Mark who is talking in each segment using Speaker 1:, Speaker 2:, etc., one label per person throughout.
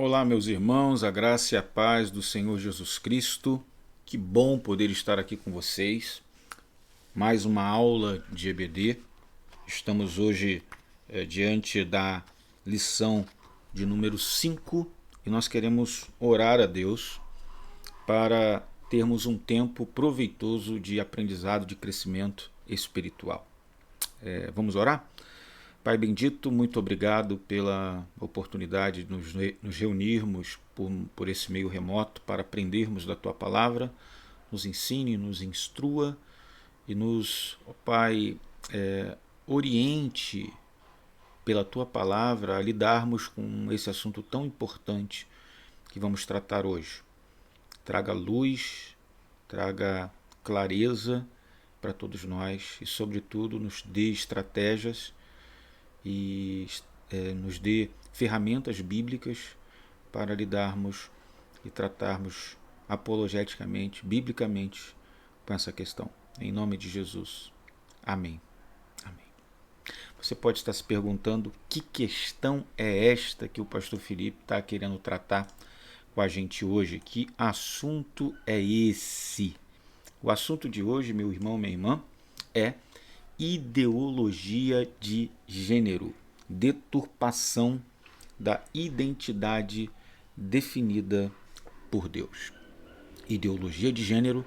Speaker 1: Olá, meus irmãos, a graça e a paz do Senhor Jesus Cristo. Que bom poder estar aqui com vocês. Mais uma aula de EBD. Estamos hoje diante da lição de número 5 e nós queremos orar a Deus para termos um tempo proveitoso de aprendizado, de crescimento espiritual. Vamos orar? Pai bendito, muito obrigado pela oportunidade de nos reunirmos por esse meio remoto para aprendermos da Tua Palavra. Nos ensine, nos instrua e nos, ó Pai, oriente pela Tua Palavra a lidarmos com esse assunto tão importante que vamos tratar hoje. Traga luz, traga clareza para todos nós e, sobretudo, nos dê estratégias e nos dê ferramentas bíblicas para lidarmos e tratarmos apologeticamente, biblicamente, com essa questão. Em nome de Jesus. Amém. Amém. Você pode estar se perguntando que questão é esta que o pastor Felipe está querendo tratar com a gente hoje. Que assunto é esse? O assunto de hoje, meu irmão, minha irmã, é ideologia de gênero, deturpação da identidade definida por Deus. Ideologia de gênero,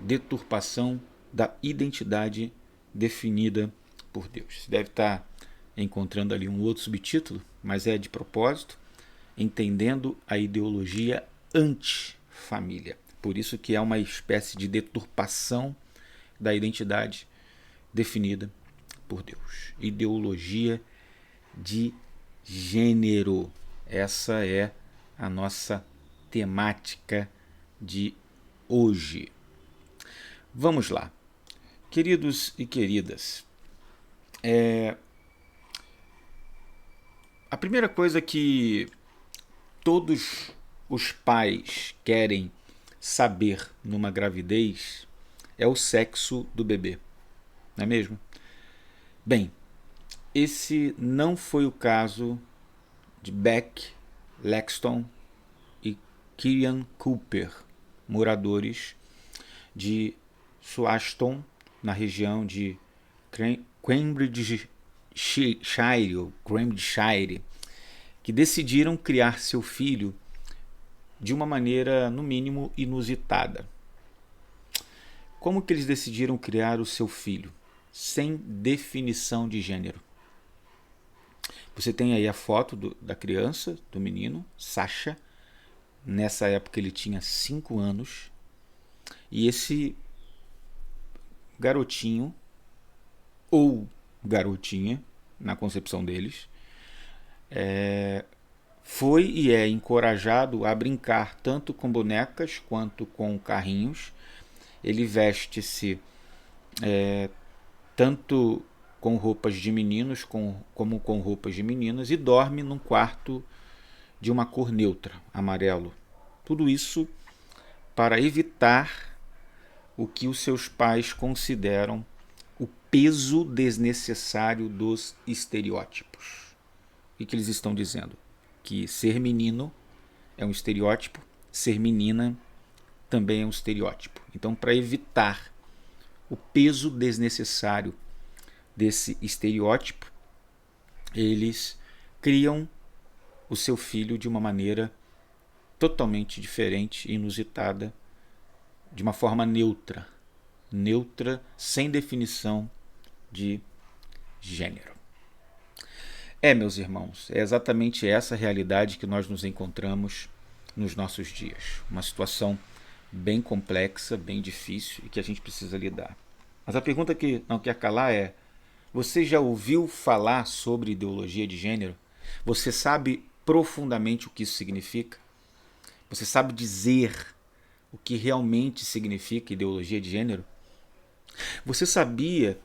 Speaker 1: deturpação da identidade definida por Deus. Você deve estar encontrando ali um outro subtítulo, mas é de propósito, entendendo a ideologia anti-família. Por isso que é uma espécie de deturpação da identidade definida por Deus. Ideologia de gênero. Essa é a nossa temática de hoje. Vamos lá. Queridos e queridas, a primeira coisa que todos os pais querem saber numa gravidez é o sexo do bebê. Não é mesmo? Bem, esse não foi o caso de Beck, Lexton e Kieran Cooper, moradores de Swaston, na região de Cambridgeshire, que decidiram criar seu filho de uma maneira, no mínimo, inusitada. Como que eles decidiram criar o seu filho? Sem definição de gênero. Você tem aí a foto da criança, do menino, Sasha. Nessa época ele tinha 5 anos. E esse garotinho, ou garotinha, na concepção deles, foi e é encorajado a brincar tanto com bonecas quanto com carrinhos. Ele veste-se tanto com roupas de meninos como com roupas de meninas e dorme num quarto de uma cor neutra, amarelo. Tudo isso para evitar o que os seus pais consideram o peso desnecessário dos estereótipos. O que eles estão dizendo? Que ser menino é um estereótipo, ser menina também é um estereótipo. Então, para evitar o peso desnecessário desse estereótipo, eles criam o seu filho de uma maneira totalmente diferente, inusitada, de uma forma neutra, sem definição de gênero. Meus irmãos, é exatamente essa realidade que nós nos encontramos nos nossos dias. Uma situação bem complexa, bem difícil e que a gente precisa lidar. Mas a pergunta que não quer calar é: você já ouviu falar sobre ideologia de gênero? Você sabe profundamente o que isso significa? Você sabe dizer o que realmente significa ideologia de gênero? Você sabia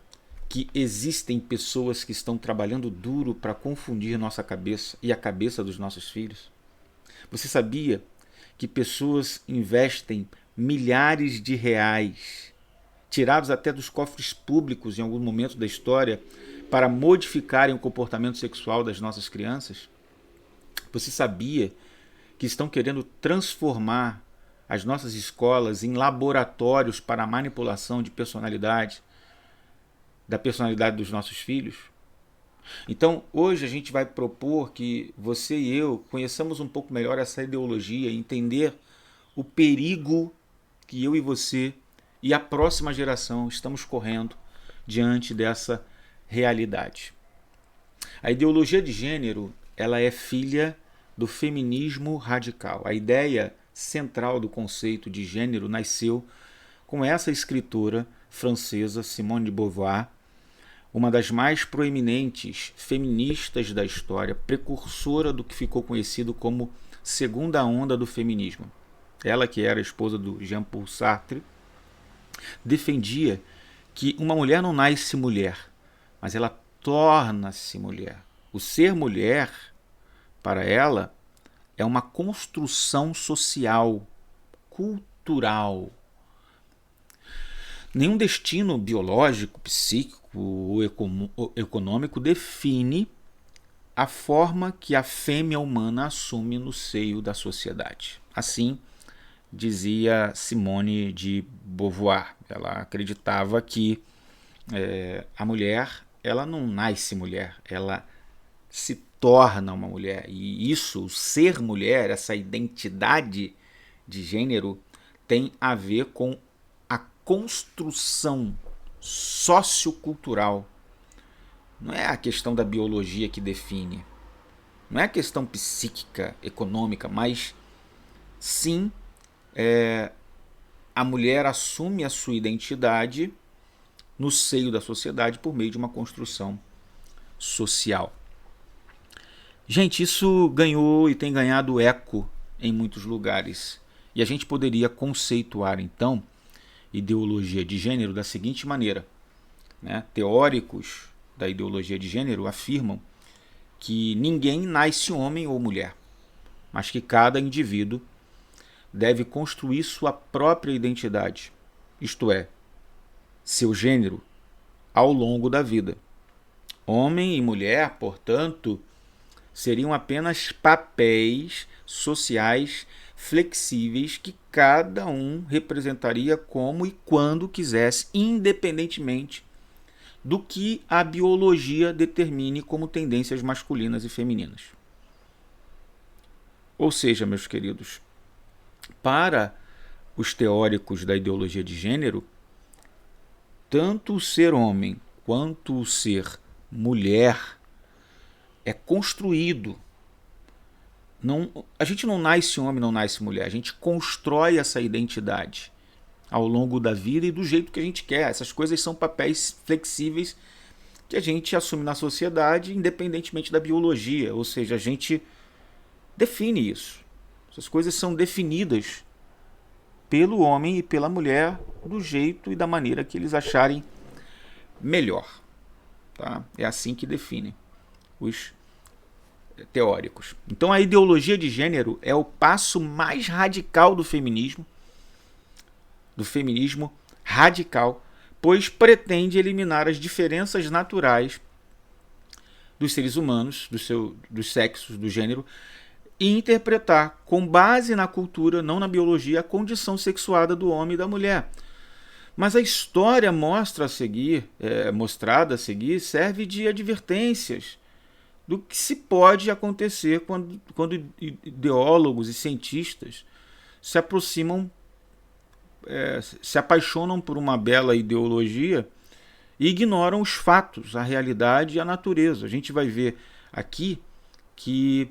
Speaker 1: que existem pessoas que estão trabalhando duro para confundir nossa cabeça e a cabeça dos nossos filhos? Você sabia que pessoas investem milhares de reais, tirados até dos cofres públicos em algum momento da história, para modificarem o comportamento sexual das nossas crianças? Você sabia que estão querendo transformar as nossas escolas em laboratórios para a manipulação de personalidade, da personalidade dos nossos filhos. Então, hoje a gente vai propor que você e eu conheçamos um pouco melhor essa ideologia e entender o perigo que eu e você e a próxima geração estamos correndo diante dessa realidade. A ideologia de gênero, ela é filha do feminismo radical. A ideia central do conceito de gênero nasceu com essa escritora francesa, Simone de Beauvoir, uma das mais proeminentes feministas da história, precursora do que ficou conhecido como segunda onda do feminismo. Ela, que era esposa do Jean-Paul Sartre, defendia que uma mulher não nasce mulher, mas ela torna-se mulher. O ser mulher, para ela, é uma construção social, cultural. Nenhum destino biológico, psíquico ou econômico define a forma que a fêmea humana assume no seio da sociedade. Assim, dizia Simone de Beauvoir. Ela acreditava que a mulher, ela não nasce mulher, ela se torna uma mulher. E isso, o ser mulher, essa identidade de gênero, tem a ver com a construção sociocultural. Não é a questão da biologia que define, não é a questão psíquica, econômica, mas sim a mulher assume a sua identidade no seio da sociedade por meio de uma construção social. Gente, isso ganhou e tem ganhado eco em muitos lugares. E a gente poderia conceituar, então, ideologia de gênero da seguinte maneira. Teóricos da ideologia de gênero afirmam que ninguém nasce homem ou mulher, mas que cada indivíduo deve construir sua própria identidade, isto é, seu gênero, ao longo da vida. Homem e mulher, portanto, seriam apenas papéis sociais flexíveis que cada um representaria como e quando quisesse, independentemente do que a biologia determine como tendências masculinas e femininas. Ou seja, meus queridos, para os teóricos da ideologia de gênero, tanto o ser homem quanto o ser mulher é construído. A gente não nasce homem, não nasce mulher. A gente constrói essa identidade ao longo da vida e do jeito que a gente quer. Essas coisas são papéis flexíveis que a gente assume na sociedade, independentemente da biologia. Ou seja, a gente define isso. Essas coisas são definidas pelo homem e pela mulher do jeito e da maneira que eles acharem melhor. Tá? É assim que definem os teóricos. Então a ideologia de gênero é o passo mais radical do feminismo radical, pois pretende eliminar as diferenças naturais dos seres humanos, dos sexos, do gênero, e interpretar, com base na cultura, não na biologia, a condição sexuada do homem e da mulher. Mas a história mostrada a seguir, serve de advertências do que se pode acontecer quando ideólogos e cientistas se apaixonam por uma bela ideologia e ignoram os fatos, a realidade e a natureza. A gente vai ver aqui que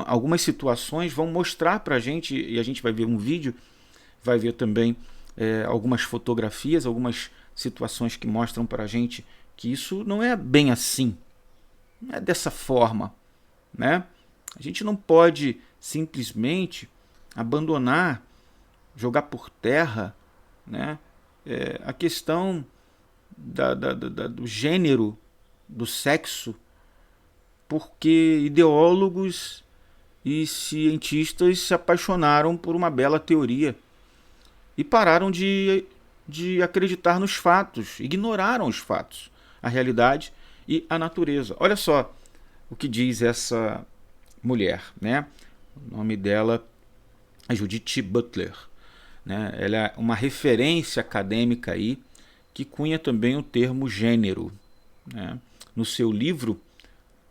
Speaker 1: algumas situações vão mostrar para a gente, e a gente vai ver um vídeo, vai ver também algumas fotografias, algumas situações que mostram para a gente que isso não é bem assim, não é dessa forma, né? A gente não pode simplesmente abandonar, jogar por terra, né, a questão do gênero, do sexo, porque ideólogos e cientistas se apaixonaram por uma bela teoria e pararam de acreditar nos fatos, ignoraram os fatos, a realidade e a natureza. Olha só o que diz essa mulher, né? O nome dela é Judith Butler, né? Ela é uma referência acadêmica aí que cunha também o termo gênero, né? No seu livro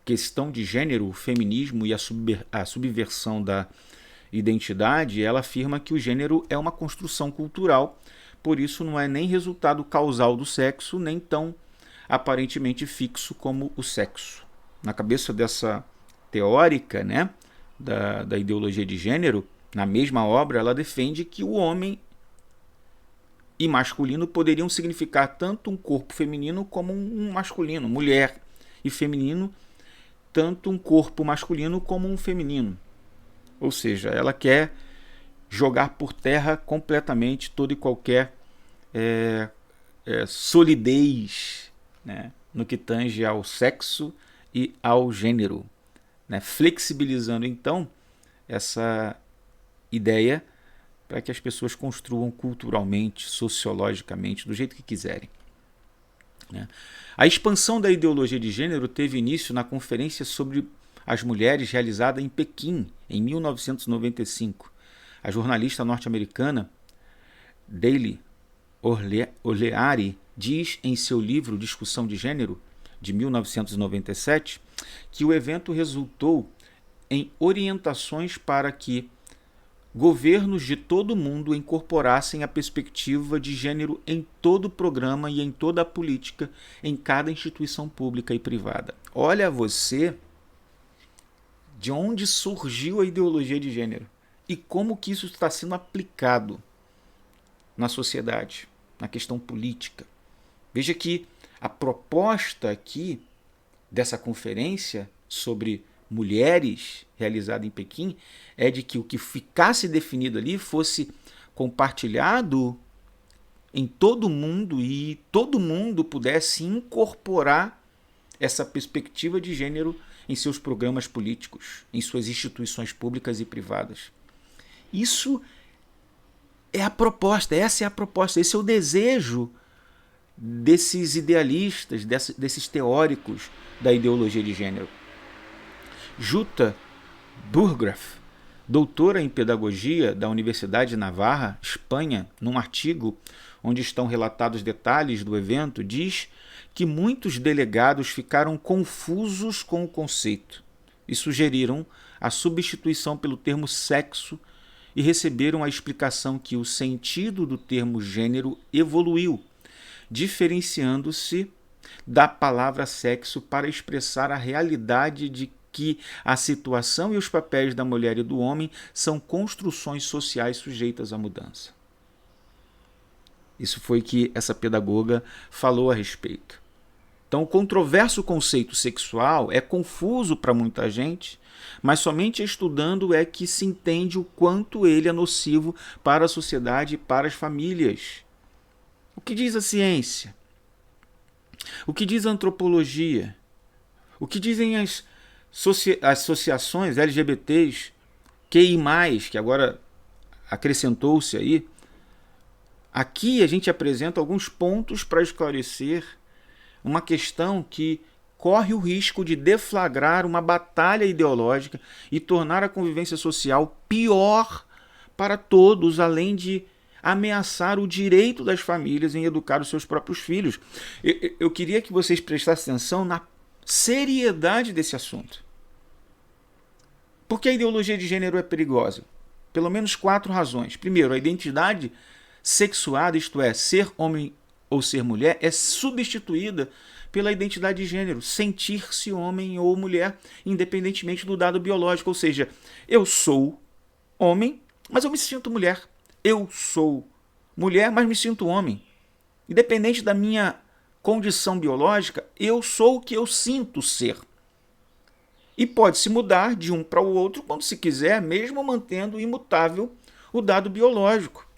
Speaker 1: Questão de Gênero, o Feminismo e a Subversão da Identidade, ela afirma que o gênero é uma construção cultural, por isso não é nem resultado causal do sexo, nem tão aparentemente fixo como o sexo. Na cabeça dessa teórica, né, da ideologia de gênero, na mesma obra, ela defende que o homem e masculino poderiam significar tanto um corpo feminino como um masculino, mulher, e feminino, tanto um corpo masculino como um feminino. Ou seja, ela quer jogar por terra completamente toda e qualquer solidez, né, no que tange ao sexo e ao gênero, né, flexibilizando então essa ideia para que as pessoas construam culturalmente, sociologicamente, do jeito que quiserem, né. A expansão da ideologia de gênero teve início na Conferência sobre as Mulheres realizada em Pequim, em 1995. A jornalista norte-americana Daisy O'Leary diz em seu livro Discussão de Gênero, de 1997, que o evento resultou em orientações para que governos de todo o mundo incorporassem a perspectiva de gênero em todo o programa e em toda a política, em cada instituição pública e privada. Olha você de onde surgiu a ideologia de gênero e como que isso está sendo aplicado na sociedade, na questão política. Veja que a proposta aqui dessa conferência sobre mulheres realizada em Pequim é de que o que ficasse definido ali fosse compartilhado em todo o mundo e todo mundo pudesse incorporar essa perspectiva de gênero em seus programas políticos, em suas instituições públicas e privadas. Isso é a proposta, essa é a proposta, esse é o desejo desses idealistas, desses teóricos da ideologia de gênero. Jutta Burgraff, doutora em pedagogia da Universidade de Navarra, Espanha, num artigo onde estão relatados detalhes do evento, diz que muitos delegados ficaram confusos com o conceito e sugeriram a substituição pelo termo sexo e receberam a explicação que o sentido do termo gênero evoluiu, diferenciando-se da palavra sexo para expressar a realidade de que a situação e os papéis da mulher e do homem são construções sociais sujeitas à mudança. Isso foi que essa pedagoga falou a respeito. Então, o controverso conceito sexual é confuso para muita gente, mas somente estudando é que se entende o quanto ele é nocivo para a sociedade e para as famílias. O que diz a ciência? O que diz a antropologia? O que dizem as associações LGBTs, QI+, que agora acrescentou-se aí? Aqui a gente apresenta alguns pontos para esclarecer uma questão que corre o risco de deflagrar uma batalha ideológica e tornar a convivência social pior para todos, além de ameaçar o direito das famílias em educar os seus próprios filhos. Eu queria que vocês prestassem atenção na seriedade desse assunto. Por que a ideologia de gênero é perigosa? Pelo menos 4 razões. Primeiro, a identidade sexuada, isto é, ser homem ou ser mulher, é substituída pela identidade de gênero, sentir-se homem ou mulher, independentemente do dado biológico. Ou seja, eu sou homem, mas eu me sinto mulher. Eu sou mulher, mas me sinto homem. Independente da minha condição biológica, eu sou o que eu sinto ser. E pode-se mudar de um para o outro quando se quiser, mesmo mantendo imutável o dado biológico.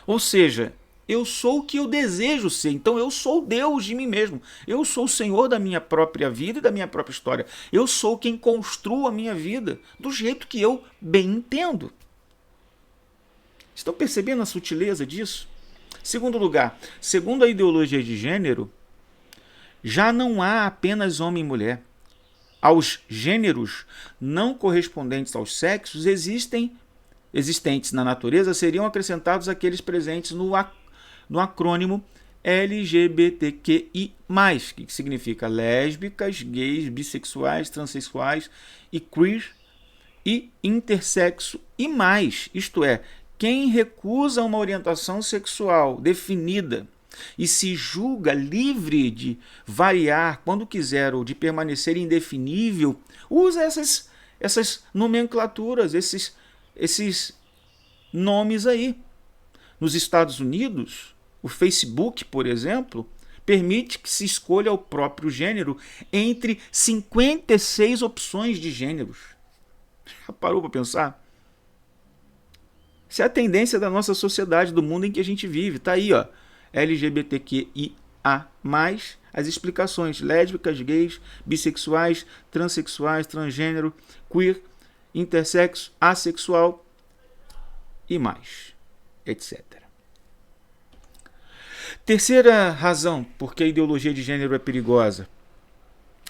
Speaker 1: Ou seja, eu sou o que eu desejo ser, então eu sou Deus de mim mesmo. Eu sou o Senhor da minha própria vida e da minha própria história. Eu sou quem construo a minha vida do jeito que eu bem entendo. Estão percebendo a sutileza disso? Segundo lugar, segundo a ideologia de gênero, já não há apenas homem e mulher. aos gêneros não correspondentes aos sexos existentes na natureza seriam acrescentados aqueles presentes no acrônimo LGBTQI+, que significa lésbicas, gays, bissexuais, transexuais e queer e intersexo e mais, isto é, quem recusa uma orientação sexual definida e se julga livre de variar quando quiser ou de permanecer indefinível, usa essas nomenclaturas, esses nomes aí. Nos Estados Unidos, o Facebook, por exemplo, permite que se escolha o próprio gênero entre 56 opções de gêneros. Já parou para pensar? Essa é a tendência da nossa sociedade, do mundo em que a gente vive. Está aí, ó, LGBTQIA+, as explicações: lésbicas, gays, bissexuais, transexuais, transgênero, queer, intersexo, assexual e mais, etc. Terceira razão por que a ideologia de gênero é perigosa.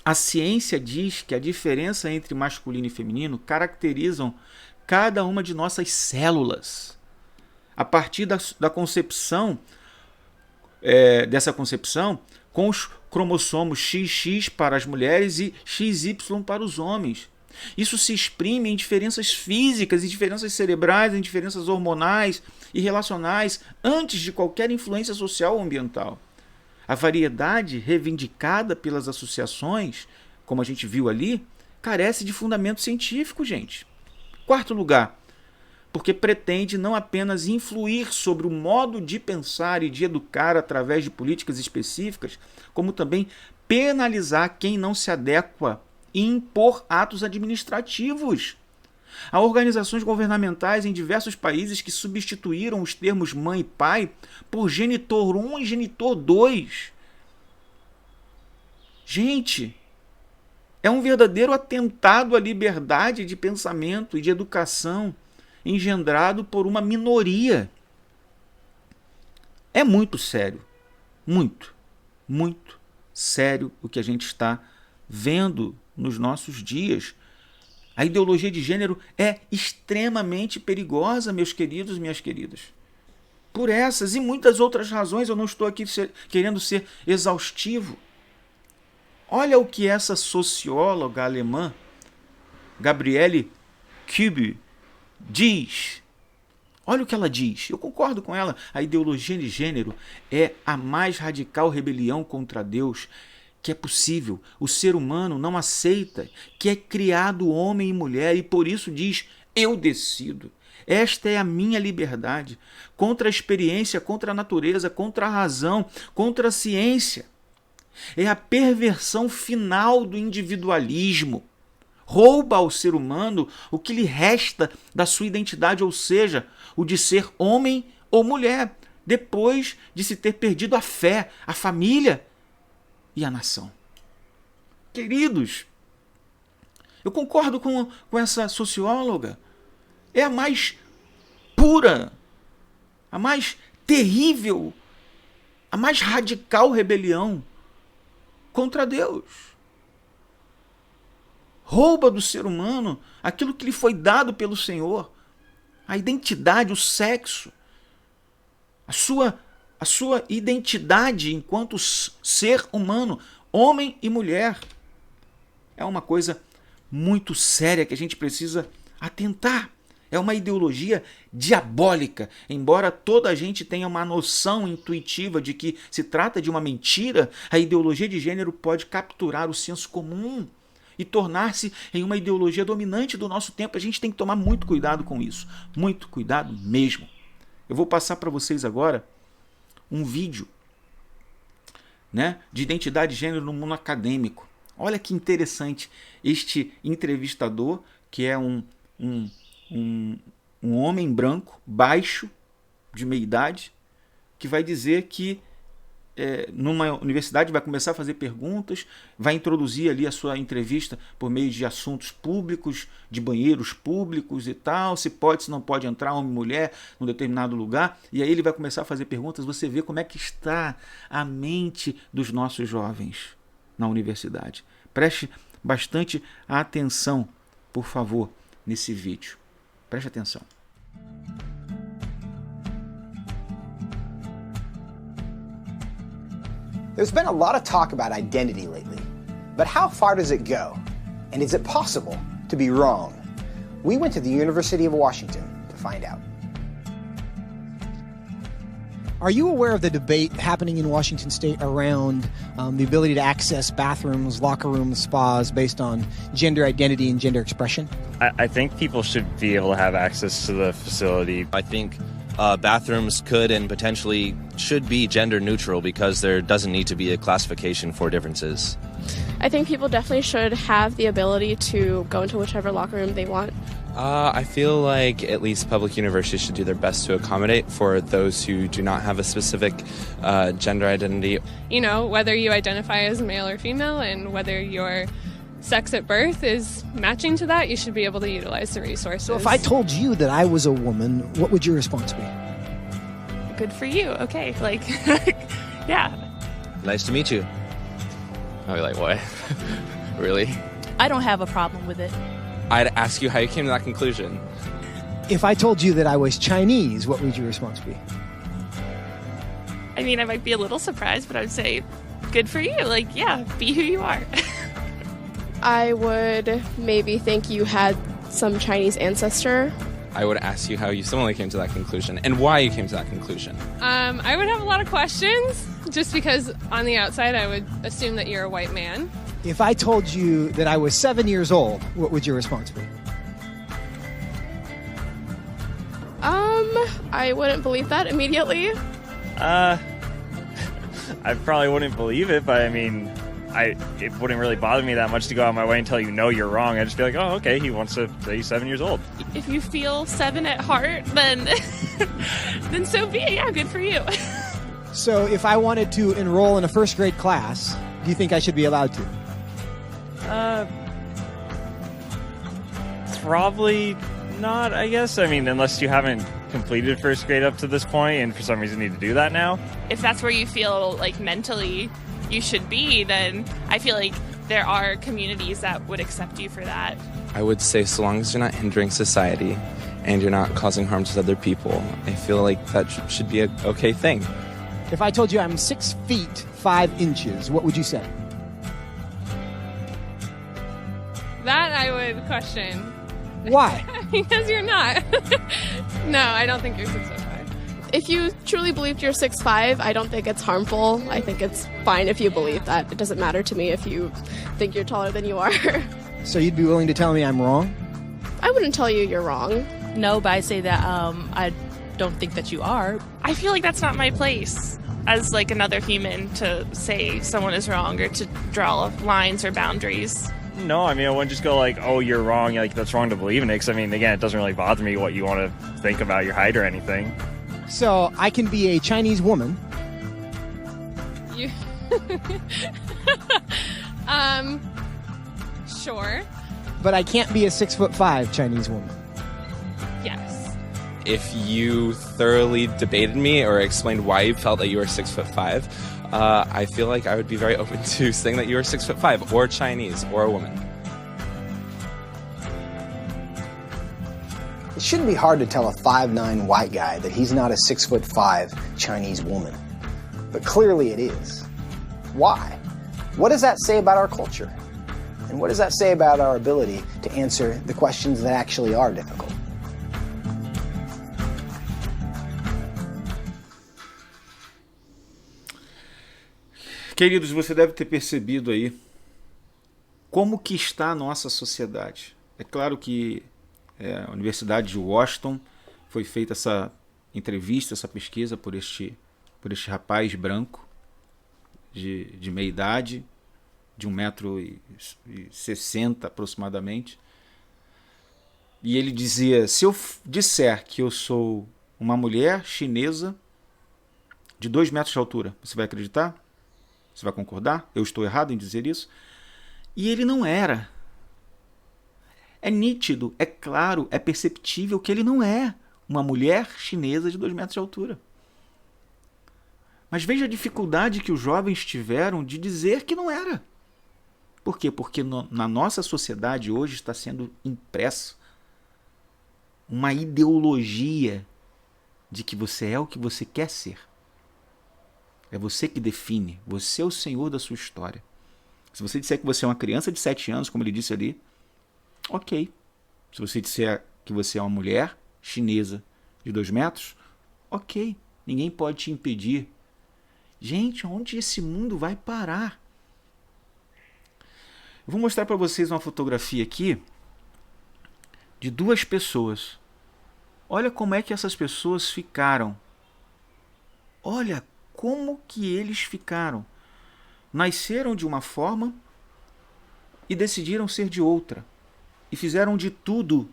Speaker 1: A ciência diz que a diferença entre masculino e feminino caracterizam cada uma de nossas células. A partir da concepção, dessa concepção, com os cromossomos XX para as mulheres e XY para os homens. Isso se exprime em diferenças físicas, em diferenças cerebrais, em diferenças hormonais e relacionais, antes de qualquer influência social ou ambiental. A variedade reivindicada pelas associações, como a gente viu ali, carece de fundamento científico, gente. Quarto lugar, porque pretende não apenas influir sobre o modo de pensar e de educar através de políticas específicas, como também penalizar quem não se adequa e impor atos administrativos. Há organizações governamentais em diversos países que substituíram os termos mãe e pai por genitor 1 e genitor 2. Gente, é um verdadeiro atentado à liberdade de pensamento e de educação engendrado por uma minoria. É muito sério, muito sério o que a gente está vendo nos nossos dias. A ideologia de gênero é extremamente perigosa, meus queridos e minhas queridas. Por essas e muitas outras razões, eu não estou aqui querendo ser exaustivo. Olha o que essa socióloga alemã, Gabriele Kübe, diz. Olha o que ela diz. Eu concordo com ela. A ideologia de gênero é a mais radical rebelião contra Deus que é possível. O ser humano não aceita que é criado homem e mulher e por isso diz: eu decido. Esta é a minha liberdade. Contra a experiência, contra a natureza, contra a razão, contra a ciência. É a perversão final do individualismo. Rouba ao ser humano o que lhe resta da sua identidade, ou seja, o de ser homem ou mulher, depois de se ter perdido a fé, a família e a nação. Queridos, eu concordo com essa socióloga. É a mais pura, a mais terrível, a mais radical rebelião contra Deus. Rouba do ser humano aquilo que lhe foi dado pelo Senhor, a identidade, o sexo, a sua identidade enquanto ser humano, homem e mulher. É uma coisa muito séria que a gente precisa atentar. É uma ideologia diabólica, embora toda a gente tenha uma noção intuitiva de que se trata de uma mentira, a ideologia de gênero pode capturar o senso comum e tornar-se em uma ideologia dominante do nosso tempo. A gente tem que tomar muito cuidado com isso, muito cuidado mesmo. Eu vou passar para vocês agora um vídeo, de identidade de gênero no mundo acadêmico. Olha que interessante, este entrevistador, que é um homem branco, baixo, de meia idade, que vai dizer que numa universidade vai começar a fazer perguntas, vai introduzir ali a sua entrevista por meio de assuntos públicos, de banheiros públicos e tal, se pode, se não pode entrar homem e mulher num determinado lugar, e aí ele vai começar a fazer perguntas. Você vê como é que está a mente dos nossos jovens na universidade. Preste bastante atenção, por favor, nesse vídeo. Preste atenção.
Speaker 2: There's been a lot of talk about identity lately, but how far does it go? And is it possible to be wrong? We went to the University of Washington to find out.
Speaker 3: Are you aware of the debate happening in Washington State around the ability to access bathrooms, locker rooms, spas based on gender identity and gender expression?
Speaker 4: I think people should be able to have access to the facility.
Speaker 5: I think bathrooms could and potentially should be gender neutral because there doesn't need to be a classification for differences.
Speaker 6: I think people definitely should have the ability to go into whichever locker room they want.
Speaker 7: I feel like at least public universities should do their best to accommodate for those who do not have a specific gender identity.
Speaker 8: You know, whether you identify as male or female and whether your sex at birth is matching to that, you should be able to utilize the resources.
Speaker 3: So if I told you that I was a woman, what would your response be?
Speaker 8: Good for you. Okay, like, yeah.
Speaker 5: Nice to meet you.
Speaker 7: I'd be like, what? Really?
Speaker 9: I don't have a problem with it.
Speaker 7: I'd ask you how you came to that conclusion.
Speaker 3: If I told you that I was Chinese, what would your response be?
Speaker 8: I mean, I might be a little surprised, but I would say, good for you. Like, yeah, be who you are.
Speaker 6: I would maybe think you had some Chinese ancestor.
Speaker 7: I would ask you how you similarly came to that conclusion and why you came to that conclusion.
Speaker 8: I would have a lot of questions just because on the outside I would assume that you're a white man.
Speaker 3: If I told you that I was 7 years old, what would your response be?
Speaker 6: I wouldn't believe that immediately.
Speaker 4: I probably wouldn't believe it, but I mean, it wouldn't really bother me that much to go out of my way and tell you, no, you're wrong. I'd just be like, oh, okay, he wants to say he's 7 years old.
Speaker 8: If you feel 7 at heart, then then so be it. Yeah, good for you.
Speaker 3: So if I wanted to enroll in a first grade class, do you think I should be allowed to?
Speaker 4: Probably not, I guess. I mean, unless you haven't completed first grade up to this point and for some reason need to do that now.
Speaker 8: If that's where you feel like mentally you should be, then I feel like there are communities that would accept you for that.
Speaker 7: I would say so long as you're not hindering society and you're not causing harm to other people, I feel like that should be an okay thing.
Speaker 3: If I told you I'm 6 feet 5 inches, what would you say?
Speaker 8: That I would question.
Speaker 3: Why?
Speaker 8: Because you're not. No, I don't think you're 6'5".
Speaker 6: If you truly believed you're 6'5", I don't think it's harmful. I think it's fine if you believe that. It doesn't matter to me if you think you're taller than you are.
Speaker 3: So you'd be willing to tell me I'm wrong?
Speaker 6: I wouldn't tell you you're wrong.
Speaker 9: No, but I say that I don't think that you are.
Speaker 8: I feel like that's not my place as like another human to say someone is wrong or to draw lines or boundaries.
Speaker 4: No, I mean, I wouldn't just go like, oh, you're wrong, like, that's wrong to believe in it, because, I mean, again, it doesn't really bother me what you want to think about your height or anything.
Speaker 3: So I can be a Chinese woman.
Speaker 8: You... Sure.
Speaker 3: But I can't be a 6'5" Chinese woman.
Speaker 8: Yes.
Speaker 7: If you thoroughly debated me or explained why you felt that you were 6'5", I feel like I would be very open to saying that you were 6'5", or Chinese, or a woman.
Speaker 2: It shouldn't be hard to tell a 5'9" white guy that he's not a 6'5" Chinese woman. But clearly it is. Why? What does that say about our culture? And what does that say about our ability to answer the questions that actually are difficult?
Speaker 1: Queridos, você deve ter percebido aí como que está a nossa sociedade. É claro que a Universidade de Washington foi feita essa entrevista, essa pesquisa por este rapaz branco de meia idade, de 1,60 m aproximadamente. E ele dizia, se eu disser que eu sou uma mulher chinesa de 2 metros de altura, você vai acreditar? Você vai concordar? Eu estou errado em dizer isso? E ele não era. É nítido, é claro, é perceptível que ele não é uma mulher chinesa de 2 metros de altura. Mas veja a dificuldade que os jovens tiveram de dizer que não era. Por quê? Porque na nossa sociedade hoje está sendo impresso uma ideologia de que você é o que você quer ser. É você que define. Você é o senhor da sua história. Se você disser que você é uma criança de 7 anos, como ele disse ali, ok. Se você disser que você é uma mulher chinesa de 2 metros, ok. Ninguém pode te impedir. Gente, onde esse mundo vai parar? Eu vou mostrar para vocês uma fotografia aqui de 2 pessoas. Olha como é que essas pessoas ficaram. Olha como que eles ficaram. Nasceram de uma forma e decidiram ser de outra. E fizeram de tudo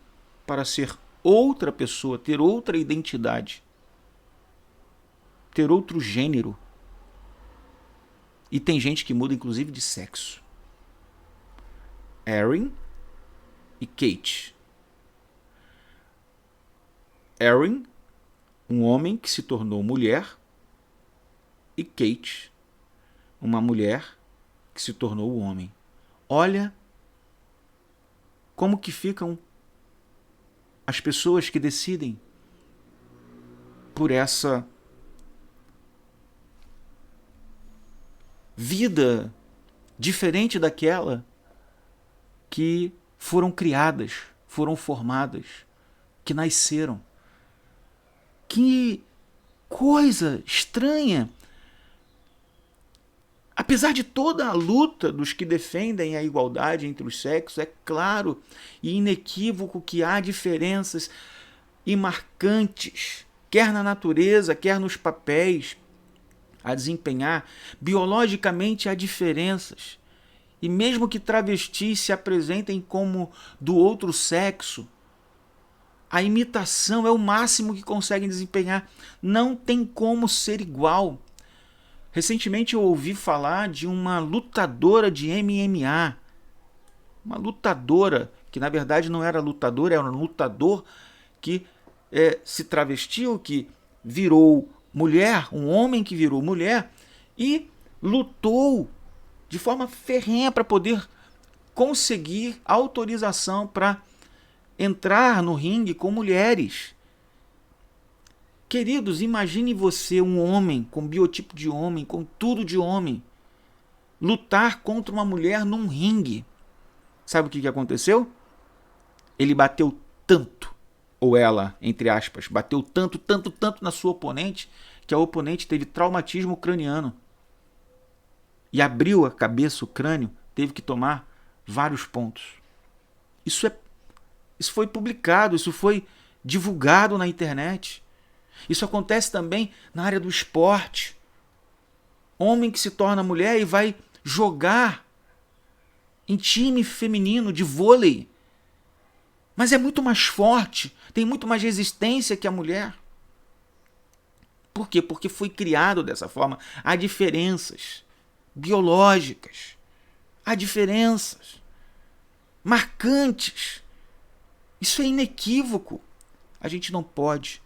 Speaker 1: para ser outra pessoa, ter outra identidade, ter outro gênero. E tem gente que muda inclusive de sexo. Erin e Kate. Erin, um homem que se tornou mulher, e Kate, uma mulher que se tornou homem. Olha como que ficam as pessoas que decidem por essa vida diferente daquela que foram criadas, foram formadas, que nasceram. Que coisa estranha! Apesar de toda a luta dos que defendem a igualdade entre os sexos, é claro e inequívoco que há diferenças e marcantes, quer na natureza, quer nos papéis a desempenhar. Biologicamente há diferenças. E mesmo que travestis se apresentem como do outro sexo, a imitação é o máximo que conseguem desempenhar. Não tem como ser igual. Recentemente eu ouvi falar de uma lutadora de MMA. Uma lutadora, que na verdade não era lutadora, era um lutador que se travestiu, que virou mulher, um homem que virou mulher e lutou de forma ferrenha para poder conseguir autorização para entrar no ringue com mulheres. Queridos, imagine você, um homem, com biotipo de homem, com tudo de homem, lutar contra uma mulher num ringue. Sabe o que aconteceu? Ele bateu tanto, ou ela, entre aspas, bateu tanto na sua oponente, que a oponente teve traumatismo craniano. E abriu a cabeça, o crânio, teve que tomar vários pontos. Isso foi publicado, isso foi divulgado na internet. Isso acontece também na área do esporte. Homem que se torna mulher e vai jogar em time feminino de vôlei. Mas é muito mais forte, tem muito mais resistência que a mulher. Por quê? Porque foi criado dessa forma. Há diferenças biológicas. Há diferenças marcantes. Isso é inequívoco. A gente não pode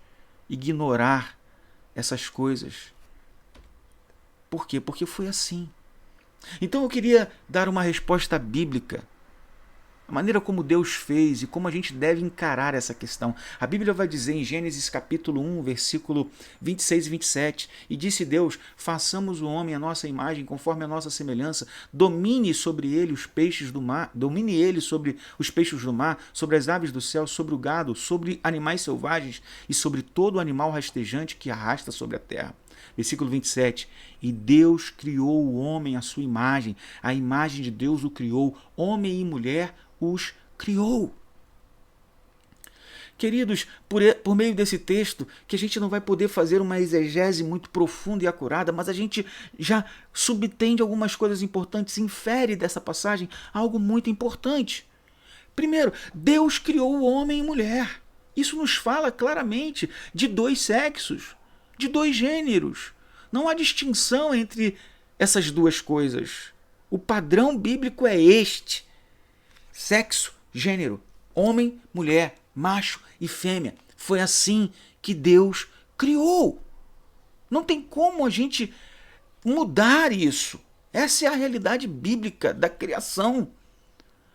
Speaker 1: ignorar essas coisas. Por quê? Porque foi assim. Então eu queria dar uma resposta bíblica. A maneira como Deus fez e como a gente deve encarar essa questão. A Bíblia vai dizer em Gênesis capítulo 1, versículo 26 e 27, e disse Deus, façamos o homem à nossa imagem, conforme a nossa semelhança, domine sobre ele os peixes do mar, domine ele sobre os peixes do mar, sobre as aves do céu, sobre o gado, sobre animais selvagens e sobre todo animal rastejante que arrasta sobre a terra. Versículo 27, e Deus criou o homem à sua imagem, a imagem de Deus o criou, homem e mulher os criou. Queridos, por meio desse texto, que a gente não vai poder fazer uma exegese muito profunda e acurada, mas a gente já subtende algumas coisas importantes, infere dessa passagem algo muito importante. Primeiro, Deus criou o homem e mulher. Isso nos fala claramente de 2 sexos, de 2 gêneros. Não há distinção entre essas 2 coisas. O padrão bíblico é este. Sexo, gênero, homem, mulher, macho e fêmea. Foi assim que Deus criou. Não tem como a gente mudar isso. Essa é a realidade bíblica da criação.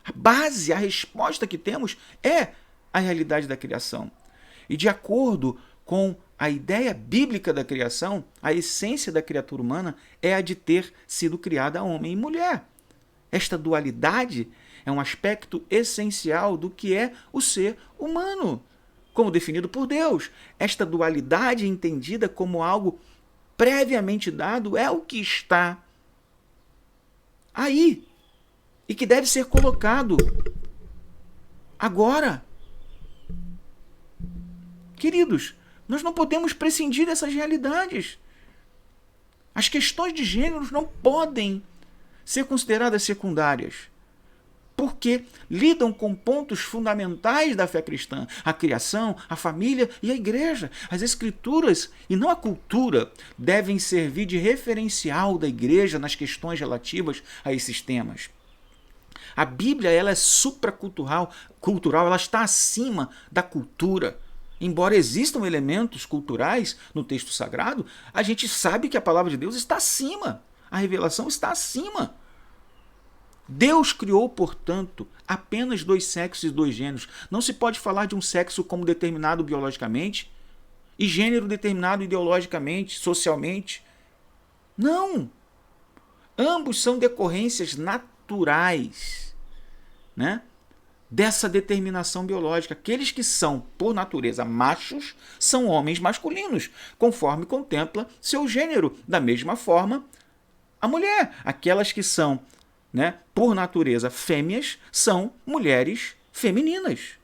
Speaker 1: A base, a resposta que temos é a realidade da criação. E de acordo com a ideia bíblica da criação, a essência da criatura humana é a de ter sido criada homem e mulher. Esta dualidade é um aspecto essencial do que é o ser humano, como definido por Deus. Esta dualidade entendida como algo previamente dado é o que está aí e que deve ser colocado agora. Queridos, nós não podemos prescindir dessas realidades. As questões de gêneros não podem ser consideradas secundárias, porque lidam com pontos fundamentais da fé cristã: a criação, a família e a igreja. As escrituras, e não a cultura, devem servir de referencial da igreja nas questões relativas a esses temas. A Bíblia, ela é supracultural, ela está acima da cultura. Embora existam elementos culturais no texto sagrado, a gente sabe que a palavra de Deus está acima. A revelação está acima. Deus criou, portanto, apenas 2 sexos e 2 gêneros. Não se pode falar de um sexo como determinado biologicamente e gênero determinado ideologicamente, socialmente. Não! Ambos são decorrências naturais, né, dessa determinação biológica. Aqueles que são, por natureza, machos, são homens masculinos, conforme contempla seu gênero. Da mesma forma, a mulher. Aquelas que são, né, por natureza, fêmeas, são mulheres femininas.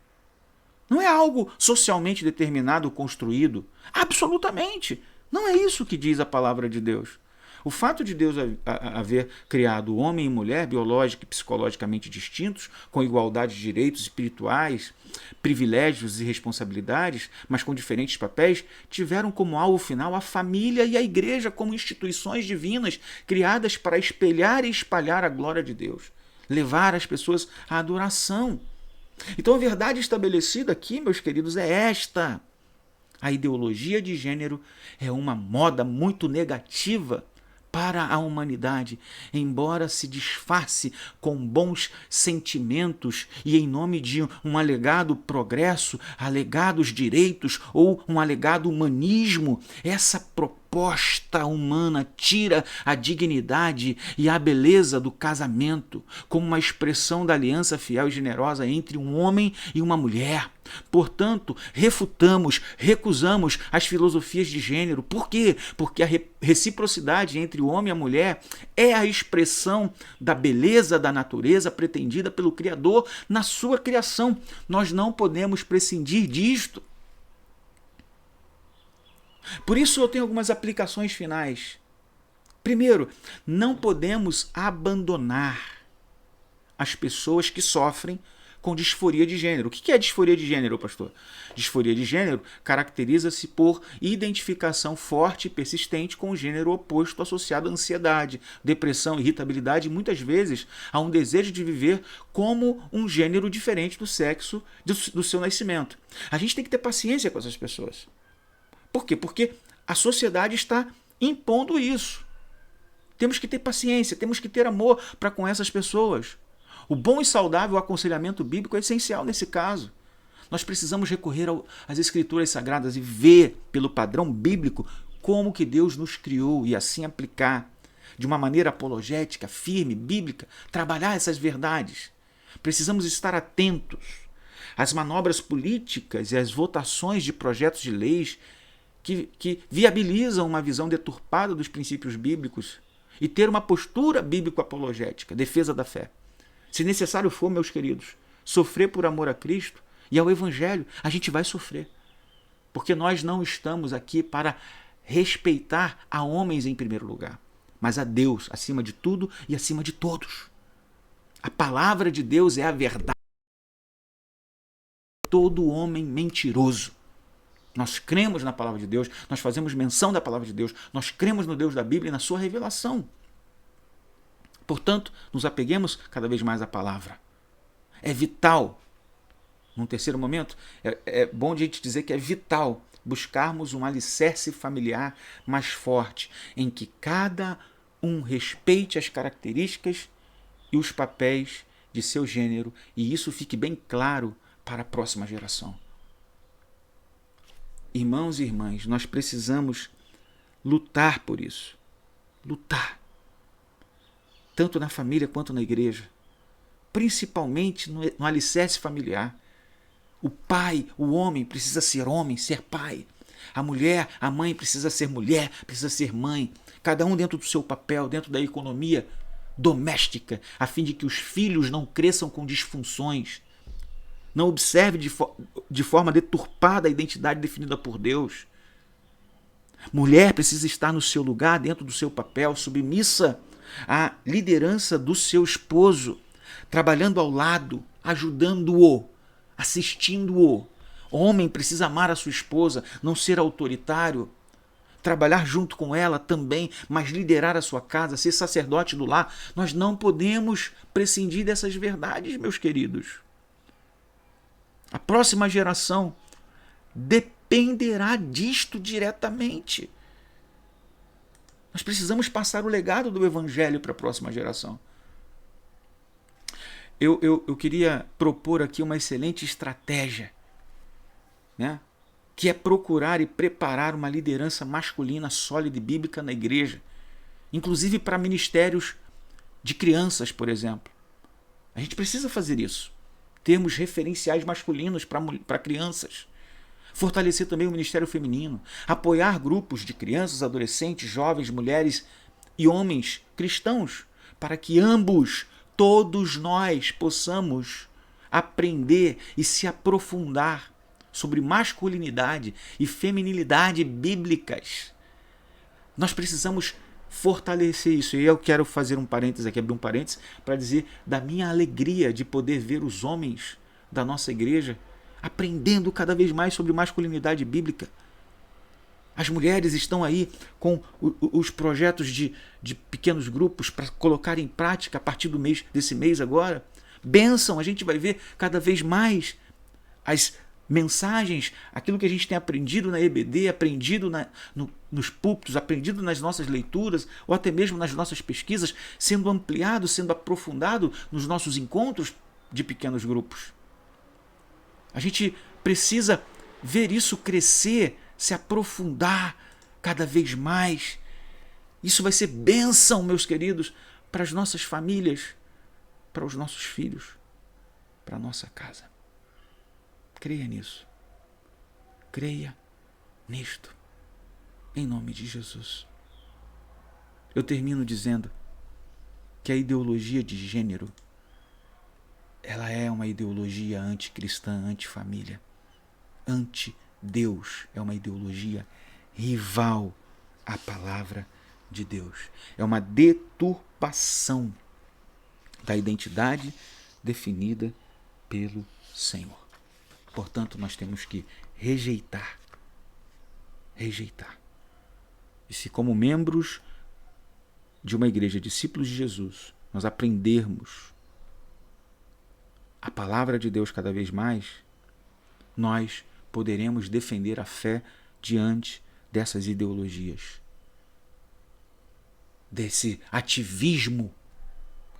Speaker 1: Não é algo socialmente determinado, construído. Absolutamente. Não é isso que diz a palavra de Deus. O fato de Deus haver criado homem e mulher, biológica e psicologicamente distintos, com igualdade de direitos espirituais, privilégios e responsabilidades, mas com diferentes papéis, tiveram como alvo final a família e a igreja como instituições divinas criadas para espelhar e espalhar a glória de Deus, levar as pessoas à adoração. Então a verdade estabelecida aqui, meus queridos, é esta: a ideologia de gênero é uma moda muito negativa para a humanidade, embora se disfarce com bons sentimentos e em nome de um alegado progresso, alegados direitos ou um alegado humanismo. Essa proposta humana tira a dignidade e a beleza do casamento como uma expressão da aliança fiel e generosa entre um homem e uma mulher. Portanto, refutamos, recusamos as filosofias de gênero. Por quê? Porque a reciprocidade entre o homem e a mulher é a expressão da beleza da natureza pretendida pelo Criador na sua criação. Nós não podemos prescindir disto. Por isso eu tenho algumas aplicações finais. Primeiro, não podemos abandonar as pessoas que sofrem com disforia de gênero. O que é disforia de gênero, pastor? Disforia de gênero caracteriza-se por identificação forte e persistente com o gênero oposto associado à ansiedade, depressão, irritabilidade e muitas vezes a um desejo de viver como um gênero diferente do sexo do seu nascimento. A gente tem que ter paciência com essas pessoas. Por quê? Porque a sociedade está impondo isso. Temos que ter paciência, temos que ter amor para com essas pessoas. O bom e saudável aconselhamento bíblico é essencial nesse caso. Nós precisamos recorrer às Escrituras Sagradas e ver, pelo padrão bíblico, como que Deus nos criou e assim aplicar, de uma maneira apologética, firme, bíblica, trabalhar essas verdades. Precisamos estar atentos às manobras políticas e às votações de projetos de leis que viabilizam uma visão deturpada dos princípios bíblicos e ter uma postura bíblico-apologética, defesa da fé. Se necessário for, meus queridos, sofrer por amor a Cristo e ao Evangelho, a gente vai sofrer. Porque nós não estamos aqui para respeitar a homens em primeiro lugar, mas a Deus acima de tudo e acima de todos. A palavra de Deus é a verdade. Todo homem mentiroso. Nós cremos na palavra de Deus, nós fazemos menção da palavra de Deus, nós cremos no Deus da Bíblia e na sua revelação. Portanto, nos apeguemos cada vez mais à palavra. É vital. Num terceiro momento, é bom a gente dizer que é vital buscarmos um alicerce familiar mais forte, em que cada respeite as características e os papéis de seu gênero, e isso fique bem claro para a próxima geração. Irmãos e irmãs, nós precisamos lutar por isso. Lutar. Tanto na família quanto na igreja. Principalmente no alicerce familiar. O pai, o homem, precisa ser homem, ser pai. A mulher, a mãe, precisa ser mulher, precisa ser mãe. Cada um dentro do seu papel, dentro da economia doméstica, a fim de que os filhos não cresçam com disfunções. Não observe de forma deturpada a identidade definida por Deus. Mulher precisa estar no seu lugar, dentro do seu papel, submissa à liderança do seu esposo, trabalhando ao lado, ajudando-o, assistindo-o. Homem precisa amar a sua esposa, não ser autoritário, trabalhar junto com ela também, mas liderar a sua casa, ser sacerdote do lar. Nós não podemos prescindir dessas verdades, meus queridos. A próxima geração dependerá disto diretamente. Nós precisamos passar o legado do Evangelho para a próxima geração. Eu queria propor aqui uma excelente estratégia, né? Que é procurar e preparar uma liderança masculina sólida e bíblica na igreja, inclusive para ministérios de crianças, por exemplo. A gente precisa fazer isso. Termos referenciais masculinos para crianças. Fortalecer também o ministério feminino. Apoiar grupos de crianças, adolescentes, jovens, mulheres e homens cristãos, para que ambos, todos nós, possamos aprender e se aprofundar sobre masculinidade e feminilidade bíblicas. Nós precisamos fortalecer isso. E eu quero fazer um parênteses aqui, abrir um parênteses, para dizer da minha alegria de poder ver os homens da nossa igreja aprendendo cada vez mais sobre masculinidade bíblica. As mulheres estão aí com os projetos de pequenos grupos para colocar em prática a partir desse mês agora. Bênção, a gente vai ver cada vez mais as mensagens, aquilo que a gente tem aprendido na EBD, aprendido nos púlpitos, aprendido nas nossas leituras, ou até mesmo nas nossas pesquisas, sendo ampliado, sendo aprofundado nos nossos encontros de pequenos grupos. A gente precisa ver isso crescer, se aprofundar cada vez mais. Isso vai ser bênção, meus queridos, para as nossas famílias, para os nossos filhos, para a nossa casa. Creia nisso. Creia nisto. Em nome de Jesus. Eu termino dizendo que a ideologia de gênero, ela é uma ideologia anticristã, antifamília, anti-Deus. É uma ideologia rival à palavra de Deus. É uma deturpação da identidade definida pelo Senhor. Portanto, nós temos que rejeitar. E se como membros de uma igreja, discípulos de Jesus, nós aprendermos a palavra de Deus cada vez mais, nós poderemos defender a fé diante dessas ideologias, desse ativismo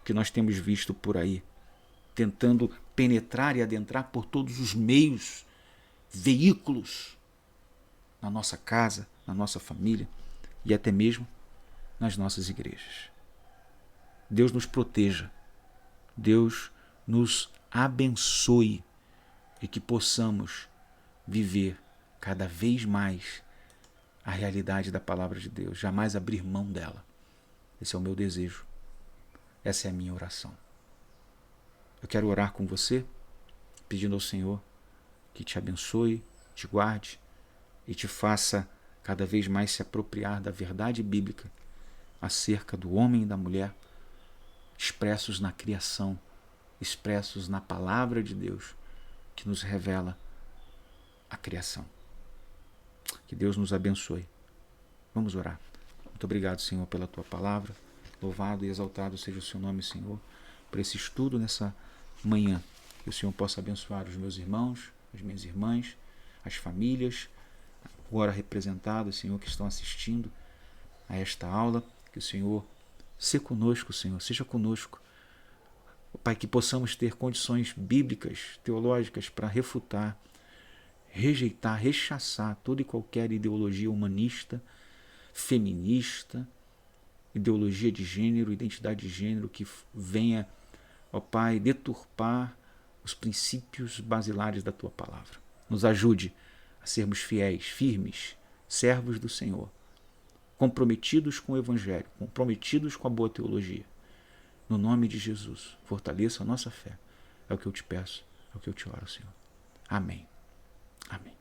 Speaker 1: que nós temos visto por aí, tentando penetrar e adentrar por todos os meios, veículos, na nossa casa, na nossa família e até mesmo nas nossas igrejas. Deus nos proteja, Deus nos abençoe e que possamos viver cada vez mais a realidade da palavra de Deus, jamais abrir mão dela. Esse é o meu desejo, essa é a minha oração. Eu quero orar com você, pedindo ao Senhor que te abençoe, te guarde e te faça cada vez mais se apropriar da verdade bíblica acerca do homem e da mulher, expressos na criação, expressos na palavra de Deus, que nos revela a criação. Que Deus nos abençoe. Vamos orar. Muito obrigado, Senhor, pela tua palavra. Louvado e exaltado seja o seu nome, Senhor, por esse estudo nessa manhã. Que o Senhor possa abençoar os meus irmãos, as minhas irmãs, as famílias, agora representadas, Senhor, que estão assistindo a esta aula. Que o Senhor Se conosco, Senhor, seja conosco. Pai, que possamos ter condições bíblicas, teológicas para refutar, rejeitar, rechaçar toda e qualquer ideologia humanista, feminista, ideologia de gênero, identidade de gênero que venha, ó Pai, deturpar os princípios basilares da Tua palavra. Nos ajude a sermos fiéis, firmes, servos do Senhor, comprometidos com o Evangelho, comprometidos com a boa teologia. No nome de Jesus, fortaleça a nossa fé. É o que eu te peço, é o que eu te oro, Senhor. Amém. Amém.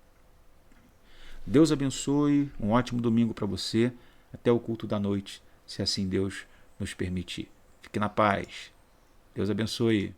Speaker 1: Deus abençoe, um ótimo domingo para você, até o culto da noite, se assim Deus nos permitir. Fique na paz. Deus abençoe.